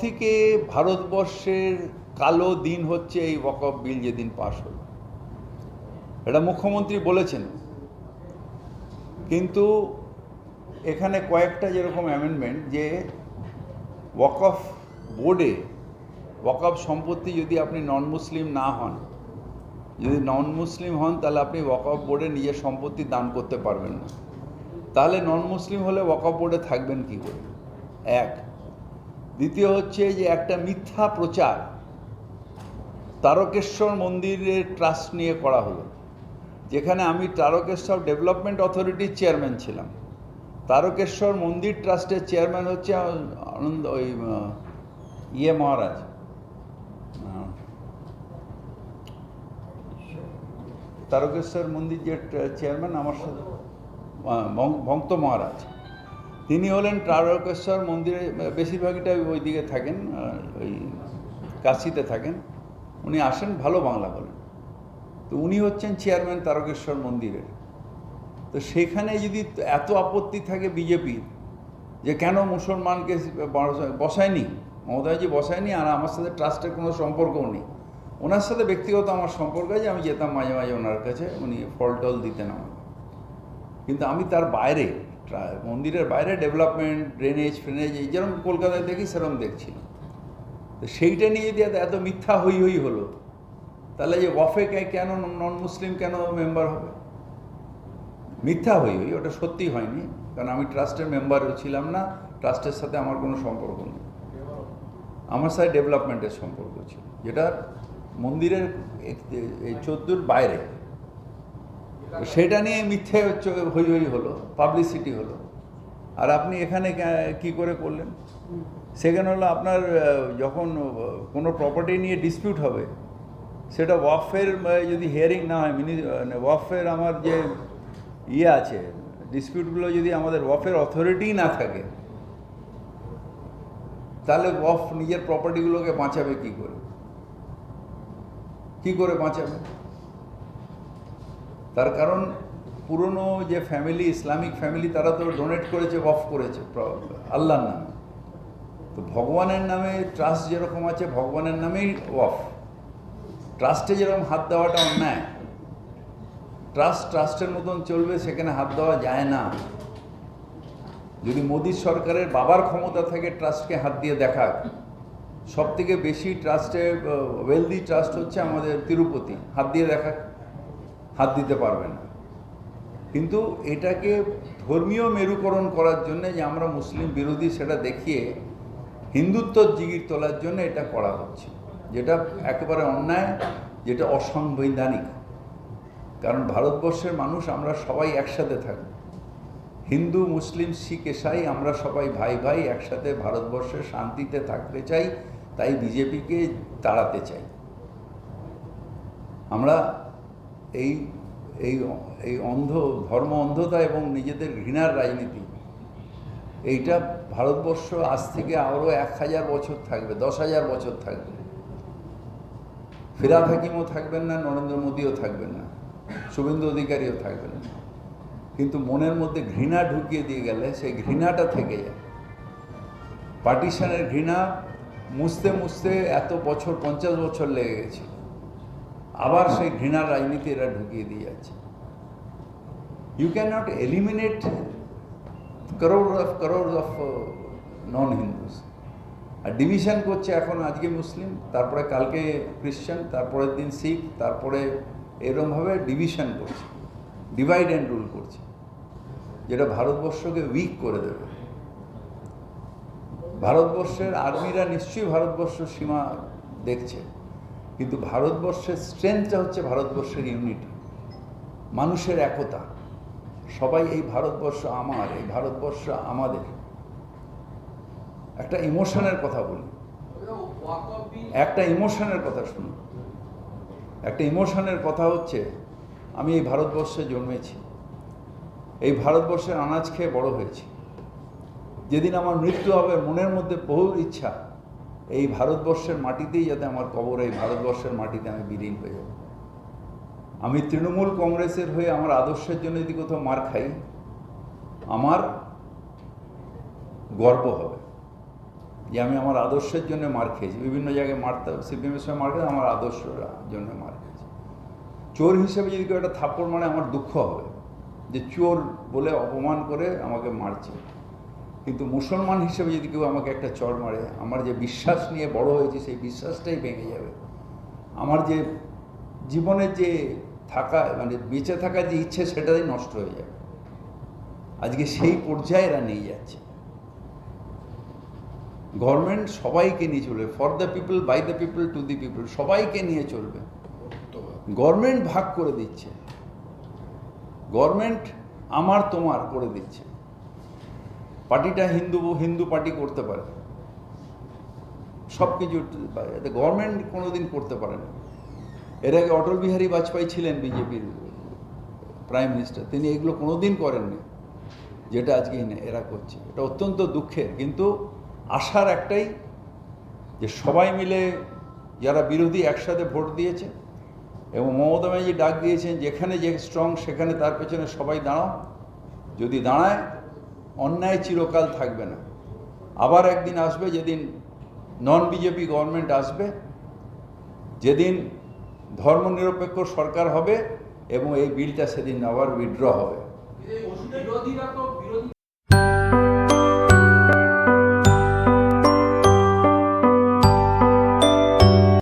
থেকে ভারতবর্ষের কালো দিন হচ্ছে এই ওয়াকফ বিল যেদিন পাশ হলো। এটা মুখ্যমন্ত্রী বলেছেন, কিন্তু এখানে কয়েকটা যেরকম অ্যামেন্ডমেন্ট, যে ওয়াকফ বোর্ডে ওয়াকফ সম্পত্তি যদি আপনি নন মুসলিম না হন, যদি নন মুসলিম হন তাহলে আপনি ওয়াকফ বোর্ডে নিজের সম্পত্তি দান করতে পারবেন না। তাহলে নন মুসলিম হলে ওয়াকফ বোর্ডে থাকবেন কী করে? এক। দ্বিতীয় হচ্ছে যে একটা মিথ্যা প্রচার তারকেশ্বর মন্দিরের ট্রাস্ট নিয়ে করা হলো, যেখানে আমি তারকেশ্বর ডেভেলপমেন্ট অথরিটির চেয়ারম্যান ছিলাম। তারকেশ্বর মন্দির ট্রাস্টের চেয়ারম্যান হচ্ছে আনন্দ মহারাজ, তারকেশ্বর মন্দির যে চেয়ারম্যান আমার সাথে ভক্ত মহারাজ, তিনি হলেন তারকেশ্বর মন্দিরে, বেশিরভাগটা ওই দিকে থাকেন, ওই কাশিতে থাকেন। উনি আসেন, ভালো বাংলা বলেন। তো উনি হচ্ছেন চেয়ারম্যান তারকেশ্বর মন্দিরের। তো সেখানে যদি এত আপত্তি থাকে বিজেপির যে কেন মুসলমানকে বসায়নি, মমতাজি বসায়নি, আর আমার সাথে ট্রাস্টের কোনো সম্পর্কও নেই। ওনার সাথে ব্যক্তিগত আমার সম্পর্ক আছে, আমি যেতাম মাঝে মাঝে ওনার কাছে, উনি ফল টল দিতেন আমাকে। কিন্তু আমি তার বাইরে, মন্দিরের বাইরে ডেভেলপমেন্ট, ড্রেনেজ ফ্রেনেজ, এই যেরকম কলকাতায় দেখি সেরকম দেখছিলাম। তো সেইটা নিয়ে যদি এত মিথ্যা হই হই হলো, তাহলে যে ওয়াফে কেন নন মুসলিম কেন মেম্বার হবে? মিথ্যা হই হই, ওটা সত্যি হয়নি, কারণ আমি ট্রাস্টের মেম্বারও ছিলাম না, ট্রাস্টের সাথে আমার কোনো সম্পর্ক নেই। আমার সাথে ডেভেলপমেন্টের সম্পর্ক ছিল, যেটা মন্দিরের এই 14 বাইরে। সেটা নিয়ে মিথ্যে হই হই হলো, পাবলিসিটি হলো। আর আপনি এখানে কি করে করলেন? সেখানে হলো আপনার যখন কোনো প্রপার্টি নিয়ে ডিসপিউট হবে, সেটা ওয়াকফের যদি হিয়ারিং না হয়, ওয়াকফের আমার যে আছে, ডিসপিউটগুলো যদি আমাদের ওয়াকফের অথরিটি না থাকে, তাহলে ওয়াকফ নিজের প্রপার্টিগুলোকে বাঁচাবে কি করে? কি করে বাঁচাবে? তার কারণ পুরনো যে ফ্যামিলি, ইসলামিক ফ্যামিলি, তারা তো ডোনেট করেছে, ওয়াকফ করেছে আল্লাহর নামে। তো ভগবানের নামে ট্রাস্ট যেরকম আছে, ভগবানের নামেই ওয়াকফ। ট্রাস্টে যেরকম হাত দেওয়াটা অন্যায়, ট্রাস্টের মতন চলবে, সেখানে হাত দেওয়া যায় না। যদি মোদী সরকারের বাবার ক্ষমতা থাকে ট্রাস্টকে হাত দিয়ে দেখাক, সব থেকে বেশি ট্রাস্টে ওয়েলদি ট্রাস্ট হচ্ছে আমাদের তিরুপতি, হাত দিয়ে দেখাক, হাত দিতে পারবে না। কিন্তু এটাকে ধর্মীয় মেরুকরণ করার জন্য, যে আমরা মুসলিম বিরোধী সেটা দেখিয়ে হিন্দুত্বর জিগির তোলার জন্য এটা করা হচ্ছে, যেটা একেবারে অন্যায়, যেটা অসাংবিধানিক। কারণ ভারতবর্ষের মানুষ আমরা সবাই একসাথে থাকব, হিন্দু মুসলিম শিখ ইসাই, আমরা সবাই ভাই ভাই একসাথে ভারতবর্ষে শান্তিতে থাকতে চাই। তাই বিজেপিকে তাড়াতে চাই আমরা। এই এই এই ধর্ম অন্ধতা এবং নিজেদের ঘৃণার রাজনীতি, এইটা ভারতবর্ষ আজ থেকে আরও 1000 বছর থাকবে, 10,000 বছর থাকবে। ফিরহাদ হাকিমও থাকবেন না, নরেন্দ্র মোদীও থাকবেন না, শুভেন্দু অধিকারীও থাকবেন না। কিন্তু মনের মধ্যে ঘৃণা ঢুকিয়ে দিয়ে গেলে সেই ঘৃণাটা থেকে যায়। পার্টিশনের ঘৃণা মুছতে মুছতে এত বছর, 50 বছর লেগে গেছে, আবার সেই ঘৃণার রাজনীতি এরা ঢুকিয়ে দিয়ে যাচ্ছে। You can not eliminate crores of non Hindus. আর ডিভিশন করছে, এখন আজকে মুসলিম, তারপরে কালকে খ্রিশ্চান, তারপরের দিন শিখ, তারপরে এরকমভাবে ডিভিশন করছে, ডিভাইড অ্যান্ড রুল করছে, যেটা ভারতবর্ষকে উইক করে দেবে। ভারতবর্ষের আর্মিরা নিশ্চয়ই ভারতবর্ষ সীমা দেখছে, কিন্তু ভারতবর্ষের স্ট্রেংথটা হচ্ছে ভারতবর্ষের ইউনিটি, মানুষের একতা। সবাই এই ভারতবর্ষ আমার, এই ভারতবর্ষ আমাদের। একটা ইমোশনের কথা বলি, একটা ইমোশনের কথা শুনুন। একটা ইমোশনের কথা হচ্ছে, আমি এই ভারতবর্ষে জন্মেছি, এই ভারতবর্ষের আনাজ খেয়ে বড় হয়েছি। যেদিন আমার মৃত্যু হবে, মনের মধ্যে বহু ইচ্ছা, এই ভারতবর্ষের মাটিতেই যাতে আমার কবর, এই ভারতবর্ষের মাটিতে আমি বিলীন হয়ে যাব। আমি তৃণমূল কংগ্রেসের হয়ে আমার আদর্শের জন্য যদি কোথাও মার খাই, আমার গর্ব হবে। যে আমি আমার আদর্শের জন্য মার খেয়েছি, বিভিন্ন জায়গায় মারতে সিপিএমের সঙ্গে মার খেয়েছি, আমার আদর্শের জন্য মার খেয়েছি। চোর হিসেবে যদি কেউ একটা থাপ্পড় মারে আমার দুঃখ হবে যে চোর বলে অপমান করে আমাকে মারছে, কিন্তু মুসলমান হিসেবে যদি কেউ আমাকে একটা চড় মারে, আমার যে বিশ্বাস নিয়ে বড় হয়েছে সেই বিশ্বাসটাই ভেঙে যাবে। আমার যে জীবনের যে থাকা মানে বেঁচে থাকার যে ইচ্ছে সেটাই নষ্ট হয়ে যাবে। আজকে সেই পর্যায়ে এরা নিয়ে যাচ্ছে। গভর্নমেন্ট সবাইকে নিয়ে চলবে, for the people, by the people, to the people, সবাইকে নিয়ে চলবে। গভর্নমেন্ট ভাগ করে দিচ্ছে, গভর্নমেন্ট আমার তোমার করে দিচ্ছে। পার্টিটা হিন্দু পার্টি করতে পারে সব কিছু, গভর্নমেন্ট কোনোদিন করতে পারে না। এর আগে অটল বিহারী বাজপেয়ী ছিলেন বিজেপির প্রাইম মিনিস্টার, তিনি এগুলো কোনোদিন করেননি যেটা আজকে এরা করছে। এটা অত্যন্ত দুঃখের, কিন্তু আশার একটাই যে সবাই মিলে যারা বিরোধী একসাথে ভোট দিয়েছে এবং মমতা ব্যানার্জি ডাক দিয়েছেন যেখানে যে স্ট্রং সেখানে তার পেছনে সবাই দাঁড়াও। যদি দাঁড়ায় অন্যায় চিরকাল থাকবে না। আবার একদিন আসবে যেদিন নন বিজেপি গভর্নমেন্ট আসবে, যেদিন ধর্মনিরপেক্ষ সরকার হবে এবং এই বিলটা সেদিন আবার উইথড্র হবে। বিরোধীরা তো